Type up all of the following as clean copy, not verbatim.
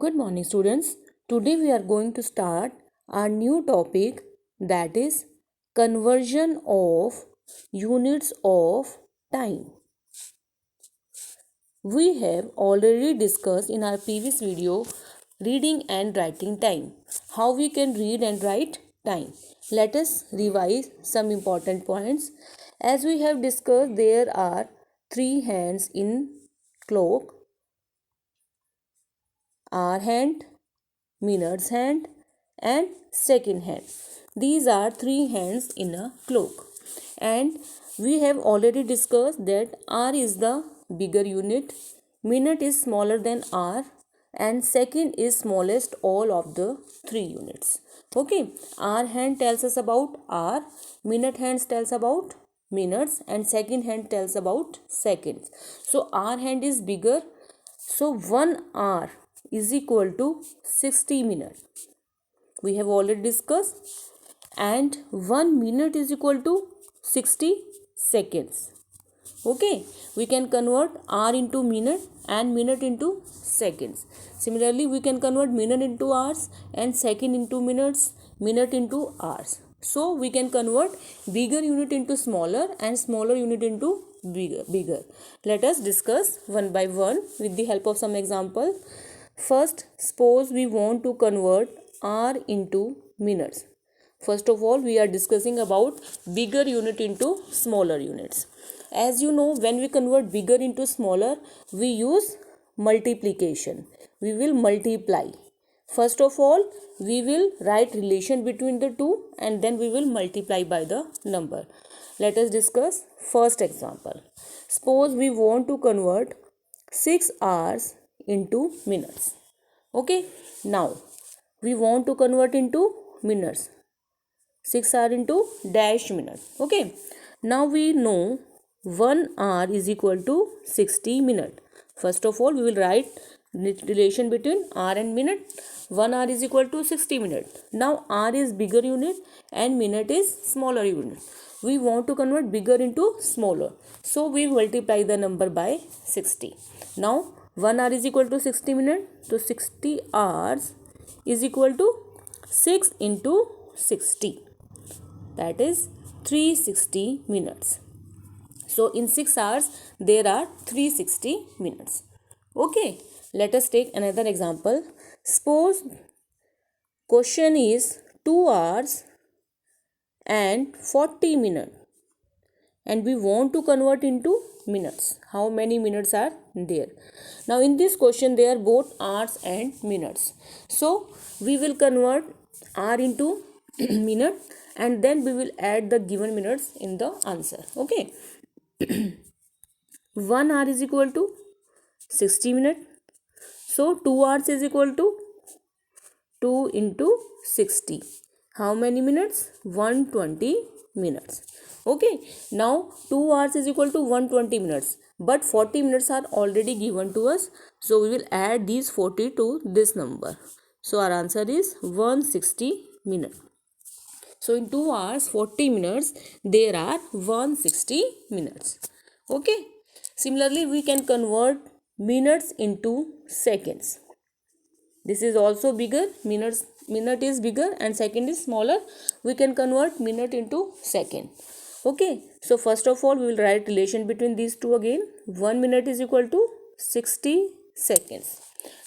Good morning, students. Today we are going to start our new topic, that is conversion of units of time. We have already discussed in our previous video reading and writing time, how we can read and write time. Let us revise some important points. As we have discussed, there are 3 hands in clock: hour hand, minute's hand, and second hand. These are 3 hands in a clock. And we have already discussed that hour is the bigger unit, minute is smaller than hour, and second is smallest all of the 3 units. Okay, hour hand tells us about hour, minute hands tells about minutes, and second hand tells about seconds. So hour hand is bigger, so 1 hour is equal to 60 minutes. We have already discussed. And 1 minute is equal to 60 seconds. Okay, we can convert hour into minute and minute into seconds. Similarly, we can convert minute into hours and second into minutes, minute into hours. So we can convert bigger unit into smaller and smaller unit into bigger. Let us discuss one by one with the help of some example. First, suppose we want to convert hour into minutes. First of all, we are discussing about bigger unit into smaller units. As you know, when we convert bigger into smaller, we use multiplication. We will multiply. First of all, we will write relation between the two and then we will multiply by the number. Let us discuss first example. Suppose we want to convert 6 hours into minutes. Okay, now we want to convert into minutes. 6 hour into dash minute. Okay, now we know 1 hour is equal to 60 minute. First of all, we will write relation between hour and minute. 1 hour is equal to 60 minute. Now hour is bigger unit and minute is smaller unit. We want to convert bigger into smaller, so we multiply the number by 60. Now 1 hour is equal to 60 minute, so 60 hours is equal to 6 into 60, that is 360 minutes. So in 6 hours there are 360 minutes. Okay, let us take another example. Suppose question is 2 hours and 40 minutes and we want to convert into minutes. How many minutes are there? Now in this question they are both hours and minutes. So we will convert hour into minute and then we will add the given minutes in the answer. Okay. 1 hour is equal to 60 minutes. So 2 hours is equal to 2 into 60. How many minutes? 120 minutes. Okay. Now 2 hours is equal to 120 minutes. But 40 minutes are already given to us. So we will add these 40 to this number. So our answer is 160 minutes. So in 2 hours 40 minutes there are 160 minutes. Okay. Similarly, we can convert minutes into seconds. This is also bigger. Minute is bigger and second is smaller. We can convert minute into second. Okay. So first of all, we will write relation between these two again. 1 minute is equal to 60 seconds.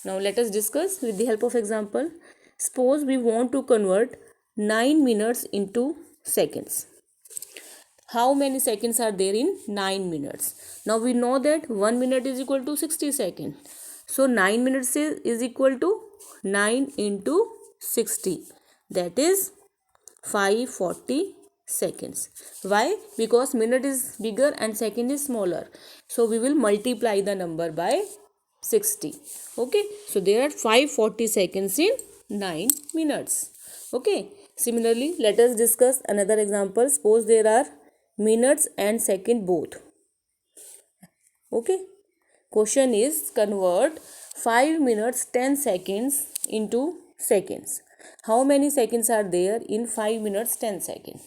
Now let us discuss with the help of example. Suppose we want to convert 9 minutes into seconds. How many seconds are there in 9 minutes? Now we know that 1 minute is equal to 60 seconds. So 9 minutes is equal to 9 into 60. That is 540 seconds. Why? Because minute is bigger and second is smaller. So we will multiply the number by 60. Okay. So there are 540 seconds in 9 minutes. Okay. Similarly, let us discuss another example. Suppose there are minutes and second both. Okay. Question is convert 5 minutes 10 seconds into seconds. How many seconds are there in 5 minutes 10 seconds?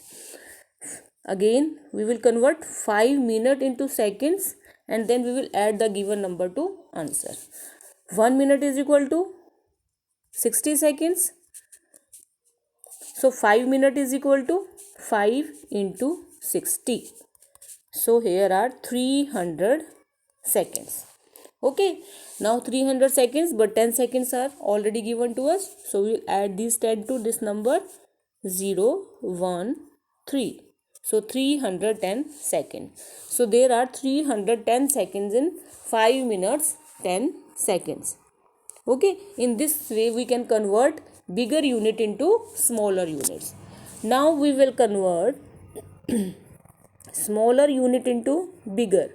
Again, we will convert 5 minutes into seconds and then we will add the given number to answer. 1 minute is equal to 60 seconds. So 5 minutes is equal to 5 into 60. So here are 300 seconds. Okay, now 300 seconds, but 10 seconds are already given to us. So we will add these 10 to this number 0, 1, 3. So 310 seconds. So there are 310 seconds in 5 minutes 10 seconds. Okay, in this way we can convert bigger unit into smaller units. Now we will convert smaller unit into bigger.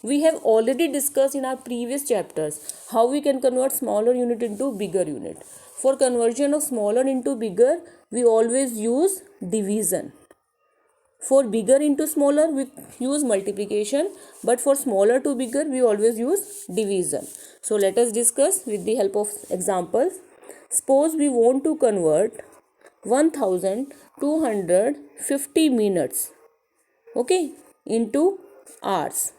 We have already discussed in our previous chapters how we can convert smaller unit into bigger unit. For conversion of smaller into bigger, we always use division. For bigger into smaller, we use multiplication, but for smaller to bigger, we always use division. So let us discuss with the help of examples. Suppose we want to convert 1250 minutes, okay, into hours.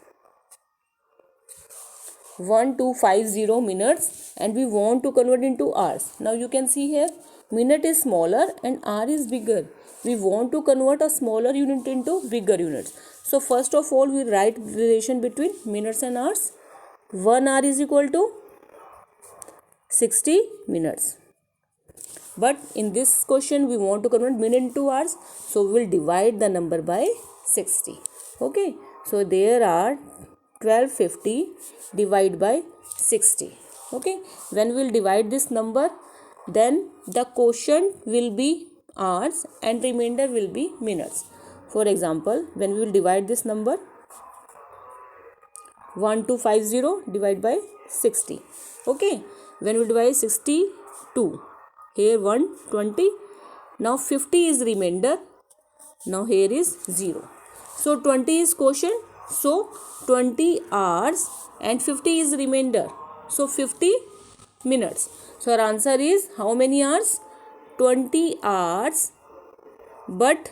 1250 minutes, and we want to convert into hours. Now you can see here, minute is smaller and hour is bigger. We want to convert a smaller unit into bigger units. So first of all, we write relation between minutes and hours. 1 hour is equal to 60 minutes. But in this question, we want to convert minute into hours. So we will divide the number by 60. Okay. So there are 1250 divided by 60. Okay. When we will divide this number, then the quotient will be hours and remainder will be minutes. For example, when we will divide this number, 1250 divided by 60. Okay. When we divide 62, here 120. Now 50 is remainder. Now here is 0. So 20 is quotient. So 20 hours and 50 is remainder. So 50 minutes. So our answer is how many hours? 20 hours, but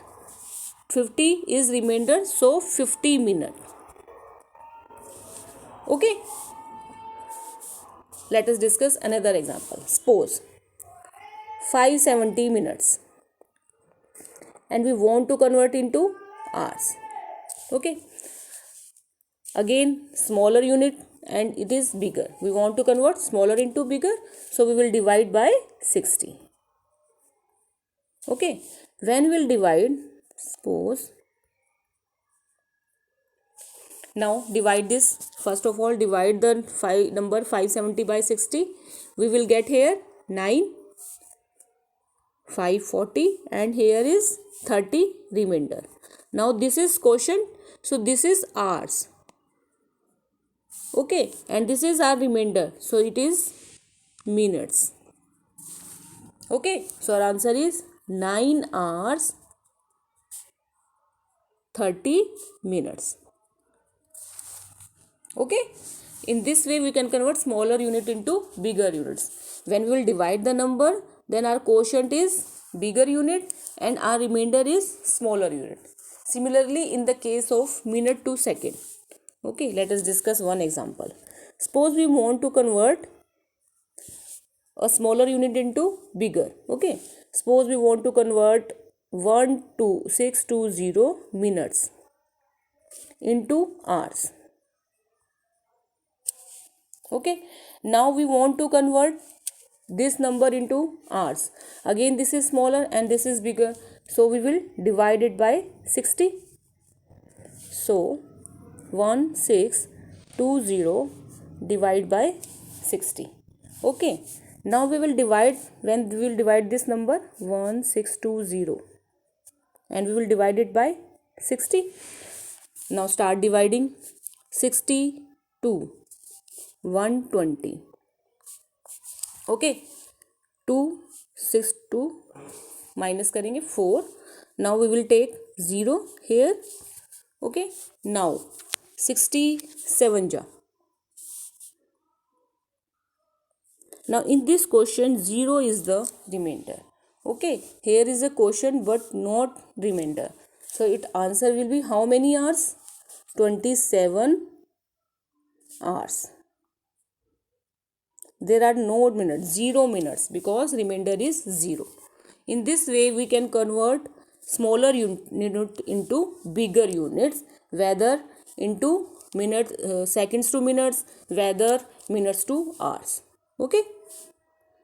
50 is remainder. So 50 minutes. Okay. Let us discuss another example. Suppose 570 minutes and we want to convert into hours. Okay. Again, smaller unit and it is bigger. We want to convert smaller into bigger. So we will divide by 60. Okay. When we will divide, suppose, now divide this. First of all, divide the number 570 by 60. We will get here 9, 540, and here is 30 remainder. Now this is quotient. So this is hours. Okay, and this is our remainder. So it is minutes. Okay, so our answer is 9 hours 30 minutes. Okay, in this way we can convert smaller unit into bigger units. When we will divide the number, then our quotient is bigger unit and our remainder is smaller unit. Similarly, in the case of minute to second. Okay, let us discuss one example. Suppose we want to convert a smaller unit into bigger. Okay, suppose we want to convert 12620 minutes into hours. Okay, now we want to convert this number into hours. Again, this is smaller and this is bigger. So we will divide it by 60. So 1620 divided by 60. Okay, now we will divide. When we will divide this number 1620 and we will divide it by 60. Now start dividing. 62, 120. Okay, 2, 6, 2 minus करेंगे 4. Now we will take 0 here. Okay, now 67 ja. Now in this question 0 is the remainder. Okay, here is a quotient but not remainder. So its answer will be how many hours? 27 hours. there are no minutes, 0 minutes, because remainder is 0. In this way we can convert smaller unit into bigger units, whether into minutes, seconds to minutes, whether minutes to hours. Okay.